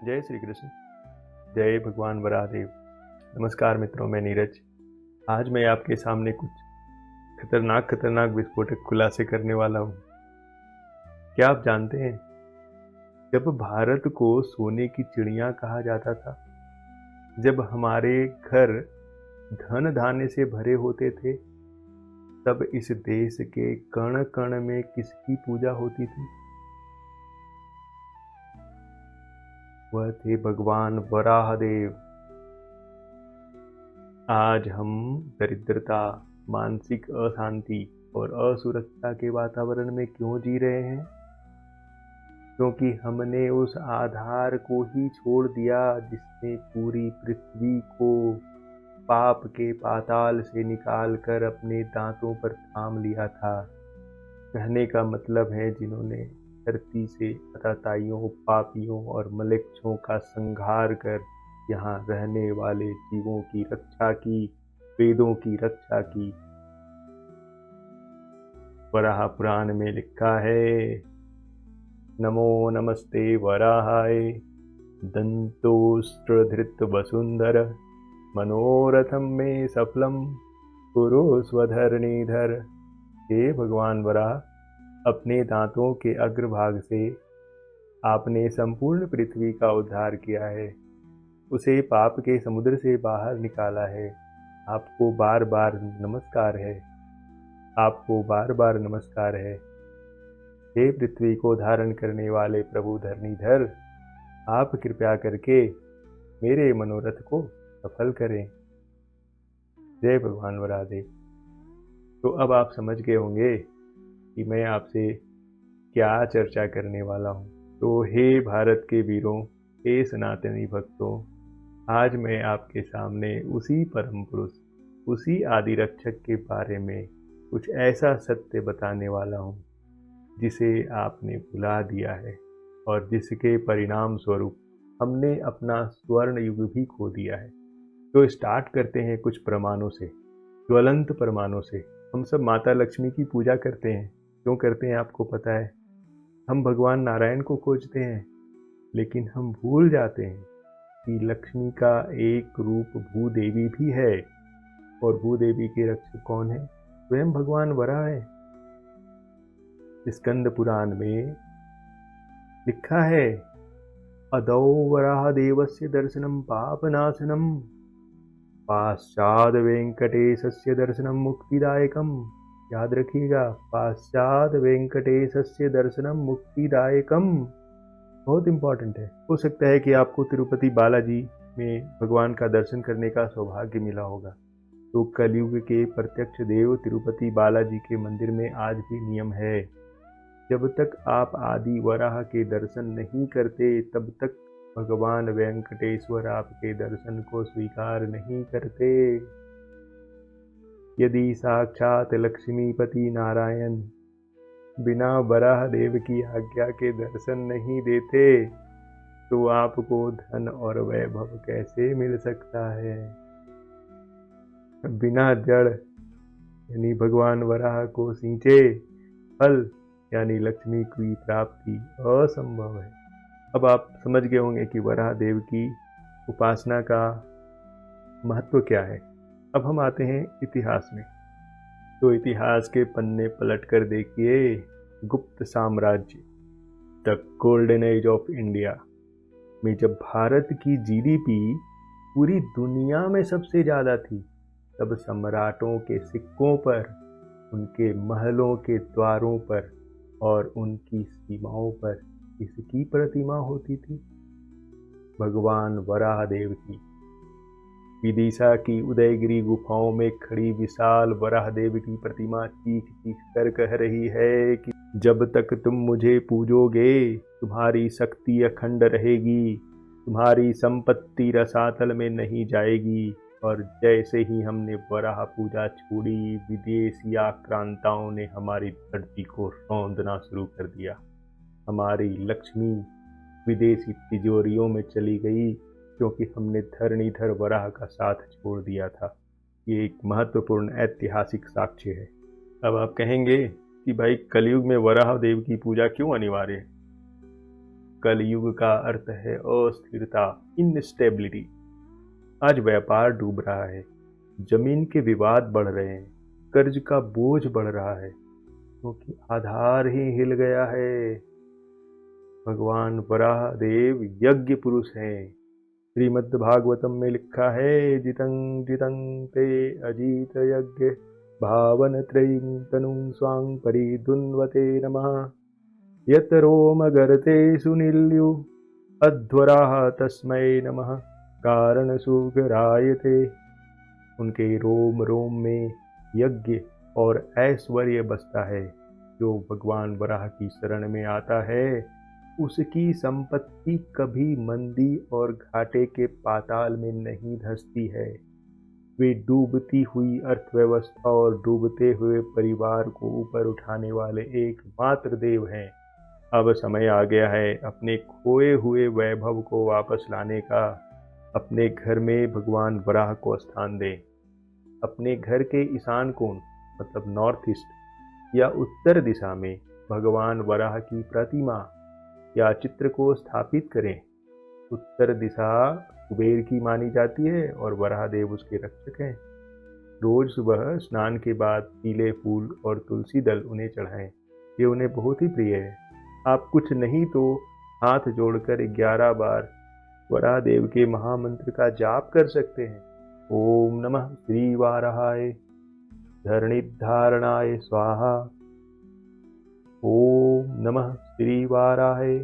जय श्री कृष्ण। जय भगवान वराहदेव। नमस्कार मित्रों, मैं नीरज। आज मैं आपके सामने कुछ खतरनाक विस्फोटक खुलासे करने वाला हूँ। क्या आप जानते हैं, जब भारत को सोने की चिड़िया कहा जाता था, जब हमारे घर धन धान्य से भरे होते थे, तब इस देश के कण कण में किसकी पूजा होती थी? वह थे भगवान वराहदेव। आज हम दरिद्रता, मानसिक अशांति और असुरक्षा के वातावरण में क्यों जी रहे हैं? क्योंकि हमने उस आधार को ही छोड़ दिया जिसने पूरी पृथ्वी को पाप के पाताल से निकालकर अपने दांतों पर थाम लिया था। कहने का मतलब है, जिन्होंने धरती से अताताइयों, पापियों और मलेच्छों का संहार कर यहाँ रहने वाले जीवों की रक्षा की, वेदों की रक्षा की। वराह पुराण में लिखा है, नमो नमस्ते वराहाय दंतोष्ट्रधृत वसुंधर मनोरथम में सफलम कुरु स्वधरणीधर। हे भगवान वराह, अपने दांतों के अग्रभाग से आपने संपूर्ण पृथ्वी का उद्धार किया है, उसे पाप के समुद्र से बाहर निकाला है। आपको बार बार नमस्कार है, आपको बार बार नमस्कार है। हे पृथ्वी को धारण करने वाले प्रभु धरणीधर, आप कृपया करके मेरे मनोरथ को सफल करें। जय भगवान वराहदेव। तो अब आप समझ गए होंगे कि मैं आपसे क्या चर्चा करने वाला हूँ। तो हे भारत के वीरों, हे सनातनी भक्तों, आज मैं आपके सामने उसी परम पुरुष, उसी आदि रक्षक के बारे में कुछ ऐसा सत्य बताने वाला हूँ जिसे आपने भुला दिया है और जिसके परिणाम स्वरूप हमने अपना स्वर्ण युग भी खो दिया है। तो स्टार्ट करते हैं कुछ प्रमाणों से, ज्वलंत प्रमाणों से। हम सब माता लक्ष्मी की पूजा करते हैं। क्यों करते हैं आपको पता है? हम भगवान नारायण को खोजते हैं, लेकिन हम भूल जाते हैं कि लक्ष्मी का एक रूप भूदेवी भी है, और भूदेवी के रक्षक कौन है? स्वयं भगवान वराह है। स्कंद पुराण में लिखा है, अदौ वराह देवस्य दर्शनम पापनाशनम पाश्चाद वेंकटेशस्य दर्शनम मुक्तिदायकम। याद रखिएगा, पाश्चाद वेंकटेशस्य दर्शनम मुक्तिदायकम बहुत इंपॉर्टेंट है। हो सकता है कि आपको तिरुपति बालाजी में भगवान का दर्शन करने का सौभाग्य मिला होगा। तो कलयुग के प्रत्यक्ष देव तिरुपति बालाजी के मंदिर में आज भी नियम है, जब तक आप आदि वराह के दर्शन नहीं करते, तब तक भगवान वेंकटेश्वर आपके दर्शन को स्वीकार नहीं करते। यदि साक्षात लक्ष्मीपति नारायण बिना वराह देव की आज्ञा के दर्शन नहीं देते, तो आपको धन और वैभव कैसे मिल सकता है? बिना जड़ यानी भगवान वराह को सींचे फल यानी लक्ष्मी की प्राप्ति असंभव है। अब आप समझ गए होंगे कि वराह देव की उपासना का महत्व क्या है। अब हम आते हैं इतिहास में। तो इतिहास के पन्ने पलट कर देखिए, गुप्त साम्राज्य, the golden age of India में जब भारत की जीडीपी पूरी दुनिया में सबसे ज़्यादा थी, तब सम्राटों के सिक्कों पर, उनके महलों के द्वारों पर और उनकी सीमाओं पर किसकी प्रतिमा होती थी? भगवान वराह देव की। विदिशा की उदयगिरी गुफाओं में खड़ी विशाल वराह देव की प्रतिमा चीख चीख कर कह रही है कि जब तक तुम मुझे पूजोगे, तुम्हारी शक्ति अखंड रहेगी, तुम्हारी संपत्ति रसातल में नहीं जाएगी। और जैसे ही हमने वराह पूजा छोड़ी, विदेशी आक्रांताओं ने हमारी धरती को रौंदना शुरू कर दिया। हमारी लक्ष्मी विदेशी तिजोरियों में चली गई, क्योंकि हमने धरणीधर वराह का साथ छोड़ दिया था। ये एक महत्वपूर्ण ऐतिहासिक साक्ष्य है। अब आप कहेंगे कि भाई, कलयुग में वराह देव की पूजा क्यों अनिवार्य है? कलयुग का अर्थ है अस्थिरता, इनस्टेबिलिटी। आज व्यापार डूब रहा है, जमीन के विवाद बढ़ रहे हैं, कर्ज का बोझ बढ़ रहा है, क्योंकि आधार ही हिल गया है। भगवान वराह देव यज्ञ पुरुष हैं। श्रीमद् भागवतम में लिखा है, जितं जितं ते अजीत यज्ञ भावन त्रयीं तनुं स्वां परिधुन्वते नमः। यत रोमगर्ते सुनिल्यु अध्वराः तस्मै नमः कारण सुगरायते। उनके रोम रोम में यज्ञ और ऐश्वर्य बसता है। जो भगवान वराह की शरण में आता है, उसकी संपत्ति कभी मंदी और घाटे के पाताल में नहीं धंसती है। वे डूबती हुई अर्थव्यवस्था और डूबते हुए परिवार को ऊपर उठाने वाले एकमात्र देव हैं। अब समय आ गया है अपने खोए हुए वैभव को वापस लाने का। अपने घर में भगवान वराह को स्थान दें। अपने घर के ईशान कोण मतलब नॉर्थ ईस्ट या उत्तर दिशा में भगवान वराह की प्रतिमा या चित्र को स्थापित करें। उत्तर दिशा कुबेर की मानी जाती है और वराह देव उसके रक्षक हैं। रोज सुबह स्नान के बाद पीले फूल और तुलसी दल उन्हें चढ़ाएं। ये उन्हें बहुत ही प्रिय है। आप कुछ नहीं तो हाथ जोड़कर 11 बार वराह देव के महामंत्र का जाप कर सकते हैं। ओम नमः श्री वाराहाय धरणिधारणाय स्वाहा। ओम नमः श्री वाराहाय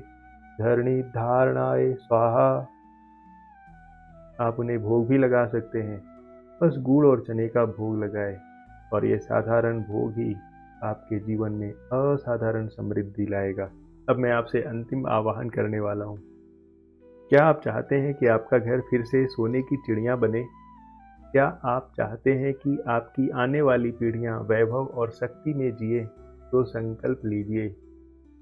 धरणिधारणाय स्वाहा। आप उन्हें भोग भी लगा सकते हैं। बस गुड़ और चने का भोग लगाएं और ये साधारण भोग ही आपके जीवन में असाधारण समृद्धि लाएगा। अब मैं आपसे अंतिम आह्वान करने वाला हूँ। क्या आप चाहते हैं कि आपका घर फिर से सोने की चिड़िया बने? क्या आप चाहते हैं कि आपकी आने वाली पीढ़ियाँ वैभव और शक्ति में जिए? तो संकल्प लीजिए,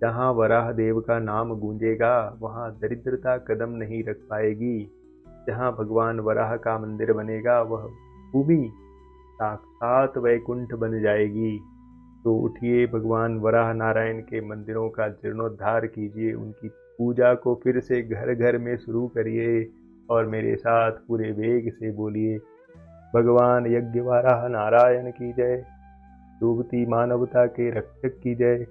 जहाँ वराह देव का नाम गूंजेगा वहाँ दरिद्रता कदम नहीं रख पाएगी। जहाँ भगवान वराह का मंदिर बनेगा वह भूमि साक्षात वैकुंठ बन जाएगी। तो उठिए, भगवान वराह नारायण के मंदिरों का जीर्णोद्धार कीजिए, उनकी पूजा को फिर से घर घर में शुरू करिए और मेरे साथ पूरे वेग से बोलिए, भगवान यज्ञ वराह नारायण की जय। डूबती मानवता के रक्षक की जय।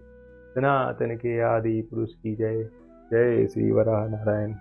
सनातन के आदि पुरुष की जय। जय श्री वराह नारायण।